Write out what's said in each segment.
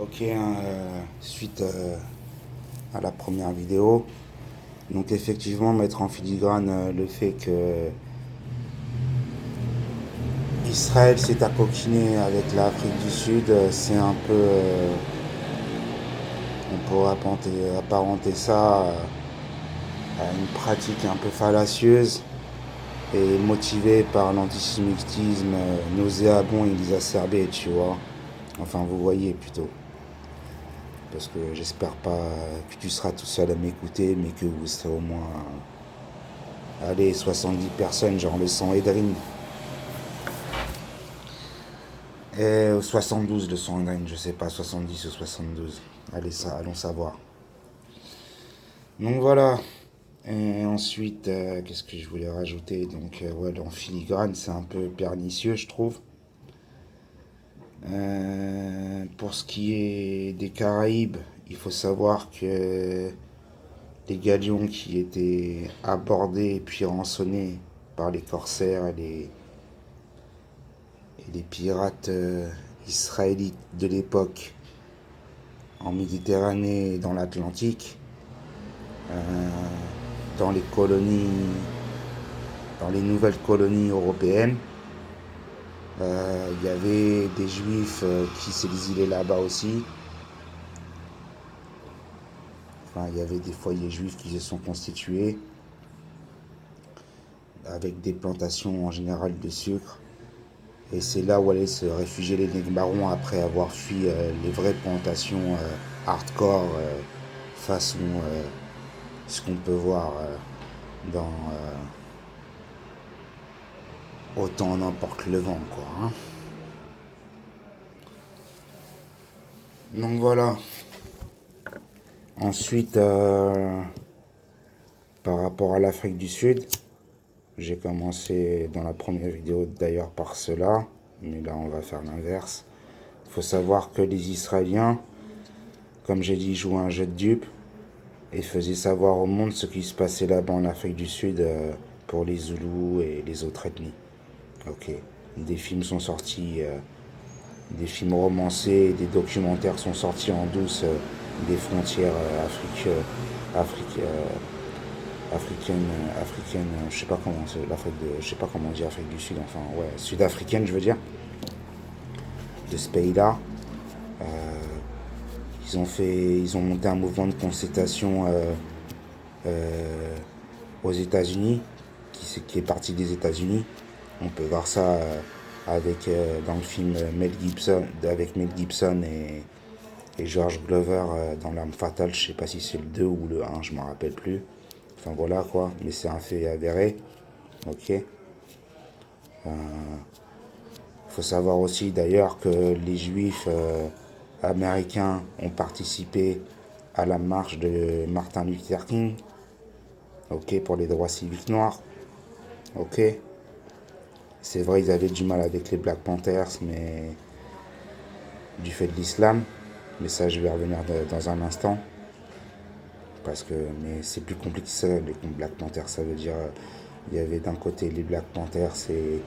Ok, suite à la première vidéo, donc effectivement mettre en filigrane le fait que Israël s'est accoquiné avec l'Afrique du Sud, c'est un peu, on pourrait apparenter ça à une pratique un peu fallacieuse et motivée par l'antisémitisme nauséabond et exacerbé, tu vois. Enfin, vous voyez plutôt. Parce que j'espère pas que tu seras tout seul à m'écouter, mais que vous serez au moins, allez, 70 personnes, genre le sang Edrin. Et 72 le sang Edrin, je sais pas, 70 ou 72. Allez, ça, allons savoir. Donc voilà. Et ensuite, qu'est-ce que je voulais rajouter? Donc, ouais, en filigrane, c'est un peu pernicieux, je trouve. Pour ce qui est des Caraïbes, il faut savoir que les galions qui étaient abordés puis rançonnés par les corsaires et les pirates israélites de l'époque en Méditerranée et dans l'Atlantique, dans les colonies, dans les nouvelles colonies européennes, il y avait des juifs qui s'exilaient là-bas aussi. Enfin, il y avait des foyers juifs qui se sont constitués avec des plantations en général de sucre. Et c'est là où allaient se réfugier les Nègres après avoir fui les vraies plantations hardcore façon ce qu'on peut voir dans Autant n'importe le vent, quoi. Hein. Donc voilà. Ensuite, par rapport à l'Afrique du Sud, j'ai commencé dans la première vidéo d'ailleurs par cela, mais là on va faire l'inverse. Il faut savoir que les Israéliens, comme j'ai dit, jouaient un jeu de dupes et faisaient savoir au monde ce qui se passait là-bas en Afrique du Sud pour les Zoulous et les autres ethnies. Ok. Des films sont sortis, des films romancés, des documentaires sont sortis en douce des frontières africaine, je sais pas comment c'est l'Afrique de, je sais pas comment on dit Afrique du Sud, enfin ouais, sud-africaine je veux dire, de ce pays-là. Ils ont monté un mouvement de contestation aux États-Unis, qui est parti des États-Unis. On peut voir ça dans le film avec Mel Gibson et George Glover dans L'Arme Fatale. Je sais pas si c'est le 2 ou le 1, je m'en rappelle plus. Enfin voilà quoi, mais c'est un fait avéré. Ok. Faut savoir aussi d'ailleurs que les juifs américains ont participé à la marche de Martin Luther King, ok, pour les droits civiques noirs, ok. C'est vrai, ils avaient du mal avec les Black Panthers, mais du fait de l'islam, mais ça je vais revenir dans un instant, mais c'est plus compliqué que ça, les Black Panthers, ça veut dire, il y avait d'un côté les Black Panthers et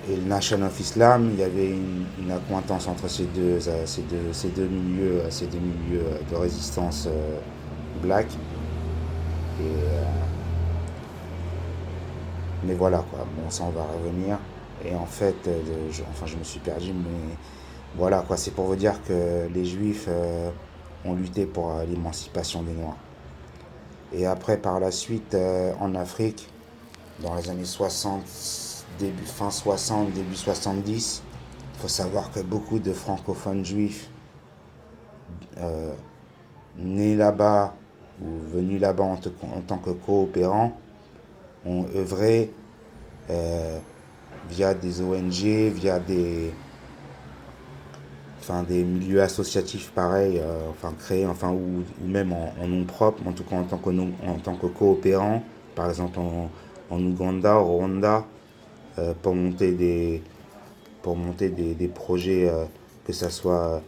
le Nation of Islam, il y avait une accointance entre ces deux milieux de résistance black. Mais voilà quoi, bon ça on va revenir. Et en fait, je me suis perdu, mais voilà quoi, c'est pour vous dire que les juifs ont lutté pour l'émancipation des Noirs. Et après, par la suite, en Afrique, dans les années 60, fin 60, début 70, il faut savoir que beaucoup de francophones juifs nés là-bas ou venus là-bas en tant que coopérants ont œuvré via des ONG, via des milieux associatifs pareils, créés, ou même en nom propre, en tout cas en tant que coopérants, par exemple en Ouganda, au Rwanda, pour monter des projets, que ce soit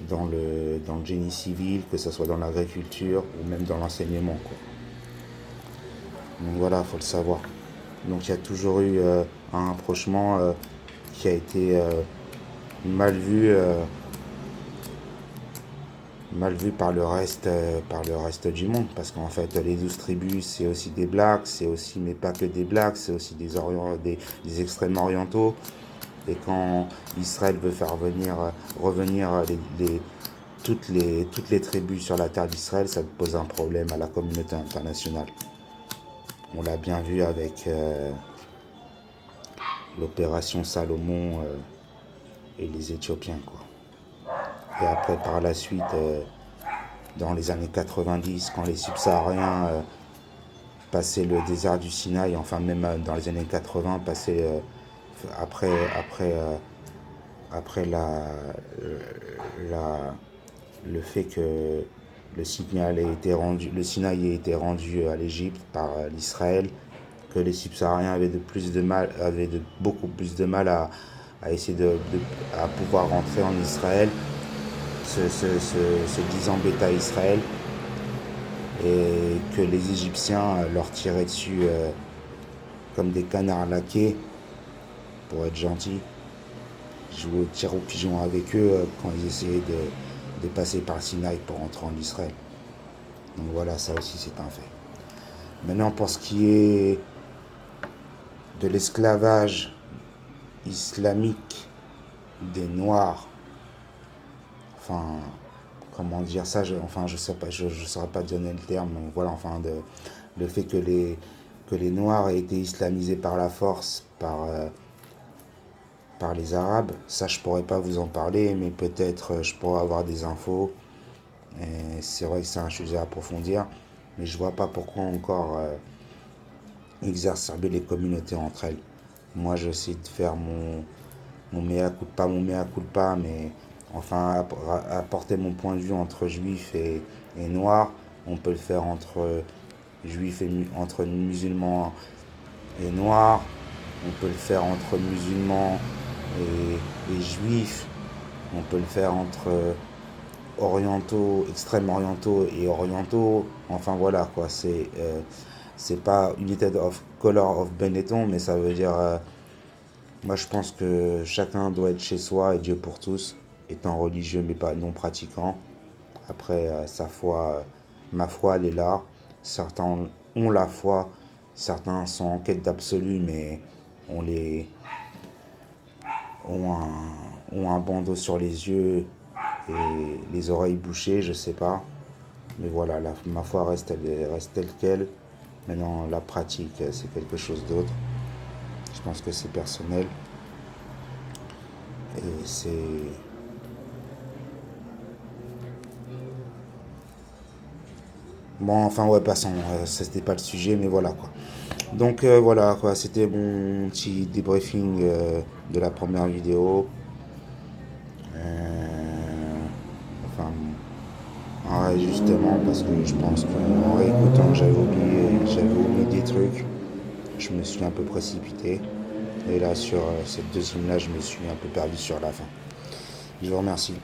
dans le génie civil, que ce soit dans l'agriculture ou même dans l'enseignement, quoi. Donc voilà, il faut le savoir. Donc il y a toujours eu un rapprochement qui a été mal vu, par le reste du monde, parce qu'en fait les 12 tribus c'est aussi des blacks, c'est aussi, mais pas que des blacks, c'est aussi des extrêmes orientaux. Et quand Israël veut faire revenir toutes les tribus sur la terre d'Israël, ça pose un problème à la communauté internationale. On l'a bien vu avec l'opération Salomon et les Éthiopiens, quoi. Et après, par la suite, dans les années 90, quand les subsahariens passaient le désert du Sinaï, enfin même dans les années 80, passaient après, après, après la, le fait que le Sinaï ait été rendu à l'Égypte par l'Israël, que les subsahariens avaient de beaucoup plus de mal à essayer à pouvoir rentrer en Israël, se disant bêta Israël, et que les Égyptiens leur tiraient dessus comme des canards laqués, pour être gentils, jouer au tir au pigeon avec eux quand ils essayaient de passer par le Sinaï pour rentrer en Israël. Donc voilà, ça aussi c'est un fait. Maintenant, pour ce qui est de l'esclavage islamique des Noirs, enfin, comment dire ça, je sais pas, je saurais pas donner le terme, mais voilà, enfin, le fait que les Noirs aient été islamisés par la force, par les Arabes, ça je pourrais pas vous en parler, mais peut-être je pourrais avoir des infos. Et c'est vrai que c'est un sujet à approfondir, mais je vois pas pourquoi encore exacerber les communautés entre elles. Moi, j'essaie de faire mon mea culpa, pas mon mea culpa, mais enfin apporter mon point de vue entre juifs et noirs. On peut le faire entre juifs entre musulmans et noirs. On peut le faire entre musulmans et juifs. On peut le faire entre orientaux, extrêmes orientaux et orientaux. Enfin voilà quoi, c'est pas United of Color of Benetton, mais ça veut dire moi je pense que chacun doit être chez soi et Dieu pour tous, étant religieux mais pas non pratiquant. Après sa foi, ma foi elle est là. Certains ont la foi, certains sont en quête d'absolu, mais on les ont un bandeau sur les yeux et les oreilles bouchées, je sais pas. Mais voilà, ma foi reste telle qu'elle. Maintenant, la pratique, c'est quelque chose d'autre. Je pense que c'est personnel. Et c'est... Bon, enfin, ouais, passons. C'était pas le sujet, mais voilà, quoi. Donc, voilà, quoi. C'était mon petit débriefing de la première vidéo. Enfin, un réajustement, parce que je pense qu'en réécoutant, j'avais oublié des trucs. Je me suis un peu précipité. Et là, sur cette deuxième-là, je me suis un peu perdu sur la fin. Je vous remercie.